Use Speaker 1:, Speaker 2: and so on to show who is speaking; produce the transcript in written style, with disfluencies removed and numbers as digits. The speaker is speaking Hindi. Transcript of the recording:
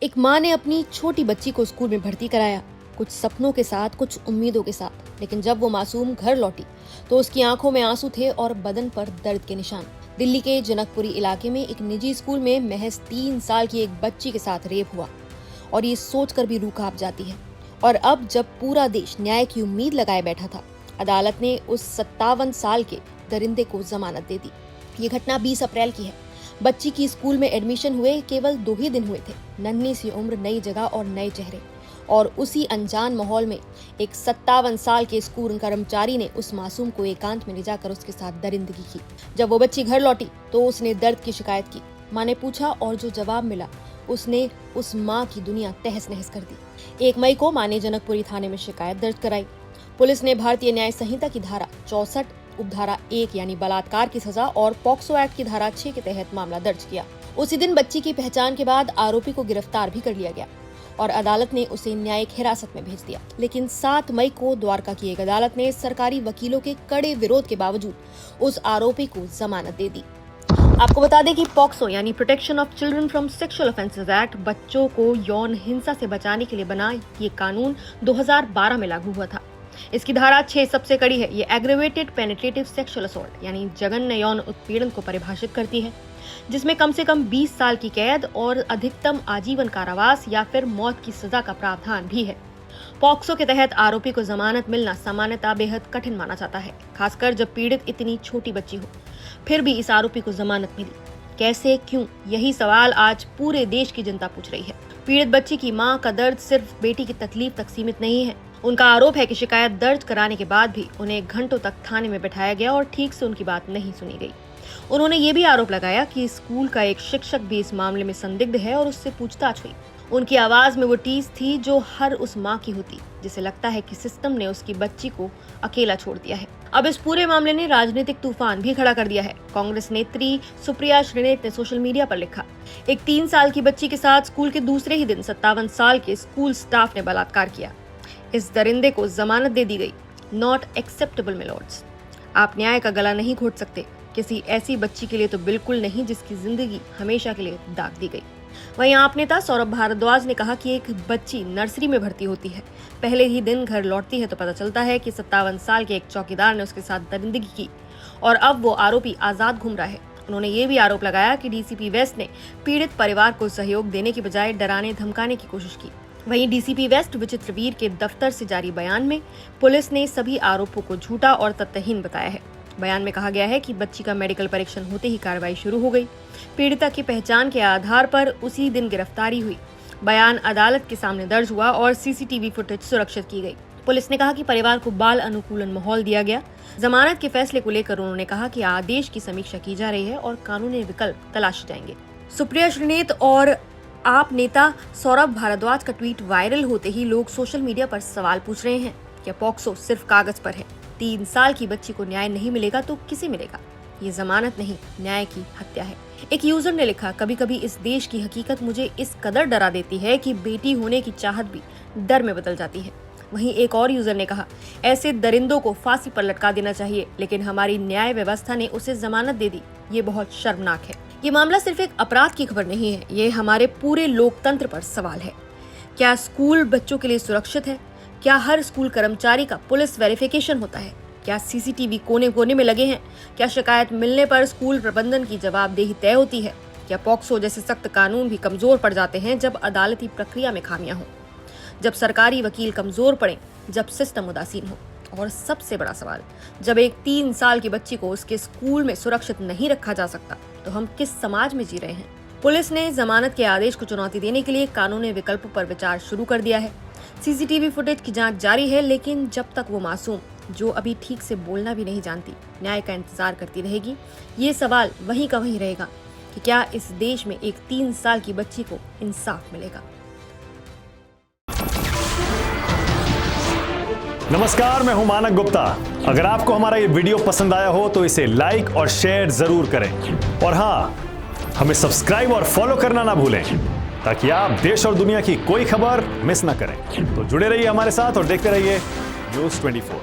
Speaker 1: एक माँ ने अपनी छोटी बच्ची को स्कूल में भर्ती कराया, कुछ सपनों के साथ, कुछ उम्मीदों के साथ। लेकिन जब वो मासूम घर लौटी तो उसकी आंखों में आंसू थे और बदन पर दर्द के निशान। दिल्ली के जनकपुरी इलाके में एक निजी स्कूल में महज 3 साल की एक बच्ची के साथ रेप हुआ और ये सोचकर भी रूह कांप जाती है। और अब जब पूरा देश न्याय की उम्मीद लगाए बैठा था, अदालत ने उस 57 साल के दरिंदे को जमानत दे दी। ये घटना 20 अप्रैल की है। बच्ची की स्कूल में एडमिशन हुए केवल 2 ही दिन हुए थे। नन्ही सी उम्र, नई जगह और नए चेहरे, और उसी अनजान माहौल में एक 57 साल के स्कूल कर्मचारी ने उस मासूम को एकांत में ले जाकर उसके साथ दरिंदगी की। जब वो बच्ची घर लौटी तो उसने दर्द की शिकायत की। माँ ने पूछा और जो जवाब मिला उसने उस माँ की दुनिया तहस नहस कर दी। 1 मई को माँ ने जनकपुरी थाने में शिकायत दर्ज कराई। पुलिस ने भारतीय न्याय संहिता की धारा 64 उपधारा 1 यानी बलात्कार की सजा और पॉक्सो एक्ट की धारा 6 के तहत मामला दर्ज किया। उसी दिन बच्ची की पहचान के बाद आरोपी को गिरफ्तार भी कर लिया गया और अदालत ने उसे न्यायिक हिरासत में भेज दिया। लेकिन 7 मई को द्वारका की एक अदालत ने सरकारी वकीलों के कड़े विरोध के बावजूद उस आरोपी को जमानत दे दी। आपको बता दें कि पॉक्सो यानी protection of children from sexual offences act बच्चों को यौन हिंसा से बचाने के लिए बना ये कानून 2012 में लागू हुआ था। इसकी धारा 6 सबसे कड़ी है। ये एग्रेवेटेड पेनिट्रेटिव सेक्सुअल असॉल्ट यानी जघन्य यौन उत्पीड़न को परिभाषित करती है, जिसमें कम से कम 20 साल की कैद और अधिकतम आजीवन कारावास या फिर मौत की सजा का प्रावधान भी है। पॉक्सो के तहत आरोपी को जमानत मिलना सामान्यतः बेहद कठिन माना जाता है, खासकर जब पीड़ित इतनी छोटी बच्ची हो। फिर भी इस आरोपी को जमानत मिली। कैसे, क्यों? यही सवाल आज पूरे देश की जनता पूछ रही है। पीड़ित बच्ची की मां का दर्द सिर्फ बेटी की तकलीफ तक सीमित नहीं है। उनका आरोप है कि शिकायत दर्ज कराने के बाद भी उन्हें घंटों तक थाने में बैठाया गया और ठीक से उनकी बात नहीं सुनी गई। उन्होंने ये भी आरोप लगाया कि स्कूल का एक शिक्षक भी इस मामले में संदिग्ध है और उससे पूछताछ हुई। उनकी आवाज में वो टीस थी जो हर उस माँ की होती जिसे लगता है कि सिस्टम ने उसकी बच्ची को अकेला छोड़ दिया है। अब इस पूरे मामले ने राजनीतिक तूफान भी खड़ा कर दिया है। कांग्रेस नेत्री सुप्रिया श्रीनेत ने सोशल मीडिया पर लिखा, एक 3 साल की बच्ची के साथ स्कूल के दूसरे ही दिन 57 साल के स्कूल स्टाफ ने बलात्कार किया। इस दरिंदे को जमानत दे दी गई। Not acceptable milords. आप न्याय का गला नहीं घोट सकते, किसी ऐसी बच्ची के लिए तो बिल्कुल नहीं जिसकी जिंदगी हमेशा के लिए दाग दी गई। वहीं आप नेता सौरभ भारद्वाज ने कहा कि एक बच्ची नर्सरी में भर्ती होती है, पहले ही दिन घर लौटती है तो पता चलता है कि 57 साल के एक चौकीदार ने उसके साथ दरिंदगी की और अब वो आरोपी आजाद घूम रहा है। उन्होंने ये भी आरोप लगाया कि डीसीपी वेस्ट ने पीड़ित परिवार को सहयोग देने की बजाय डराने धमकाने की कोशिश की। वहीं डीसीपी वेस्ट विचित्रवीर के दफ्तर से जारी बयान में पुलिस ने सभी आरोपों को झूठा और तथ्यहीन बताया है। बयान में कहा गया है कि बच्ची का मेडिकल परीक्षण होते ही कार्रवाई शुरू हो गई। पीड़िता की पहचान के आधार पर उसी दिन गिरफ्तारी हुई। बयान अदालत के सामने दर्ज हुआ और सीसीटीवी फुटेज सुरक्षित की गई। पुलिस ने कहा कि परिवार को बाल अनुकूलन माहौल दिया गया। जमानत के फैसले को लेकर उन्होंने कहा कि आदेश की समीक्षा की जा रही है और कानूनी विकल्प तलाशे जाएंगे। सुप्रिया श्रीनेत और आप नेता सौरभ भारद्वाज का ट्वीट वायरल होते ही लोग सोशल मीडिया पर सवाल पूछ रहे हैं, क्या पॉक्सो सिर्फ कागज पर है? 3 साल की बच्ची को न्याय नहीं मिलेगा तो किसे मिलेगा? ये जमानत नहीं, न्याय की हत्या है। एक यूजर ने लिखा, कभी कभी इस देश की हकीकत मुझे इस कदर डरा देती है कि बेटी होने की चाहत भी डर में बदल जाती है। वहीं एक और यूजर ने कहा, ऐसे दरिंदों को फांसी पर लटका देना चाहिए, लेकिन हमारी न्याय व्यवस्था ने उसे जमानत दे दी। ये बहुत शर्मनाक है। ये मामला सिर्फ एक अपराध की खबर नहीं है, ये हमारे पूरे लोकतंत्र पर सवाल है। क्या स्कूल बच्चों के लिए सुरक्षित है? क्या हर स्कूल कर्मचारी का पुलिस वेरिफिकेशन होता है? क्या सीसीटीवी कोने कोने में लगे हैं? क्या शिकायत मिलने पर स्कूल प्रबंधन की जवाबदेही तय होती है? क्या पॉक्सो जैसे सख्त कानून भी कमजोर पड़ जाते हैं जब अदालती प्रक्रिया में खामियां हों, जब सरकारी वकील कमजोर पड़े, जब सिस्टम उदासीन हो? और सबसे बड़ा सवाल, जब एक 3 साल की बच्ची को उसके स्कूल में सुरक्षित नहीं रखा जा सकता तो हम किस समाज में जी रहे हैं? पुलिस ने जमानत के आदेश को चुनौती देने के लिए कानूनी विकल्पों पर विचार शुरू कर दिया है। सीसीटीवी फुटेज की जांच जारी है, लेकिन जब तक वो मासूम जो अभी ठीक से बोलना भी नहीं जानती न्याय का इंतजार करती रहेगी, ये सवाल वहीं का वहीं रहेगा कि क्या इस देश में एक 3 साल की बच्ची को इंसाफ मिलेगा।
Speaker 2: नमस्कार, मैं हूं मानक गुप्ता। अगर आपको हमारा ये वीडियो पसंद आया हो तो इसे लाइक और शेयर जरूर करें और हाँ, हमें सब्सक्राइब और फॉलो करना ना भूलें ताकि आप देश और दुनिया की कोई खबर मिस ना करें। तो जुड़े रहिए हमारे साथ और देखते रहिए न्यूज़ 24।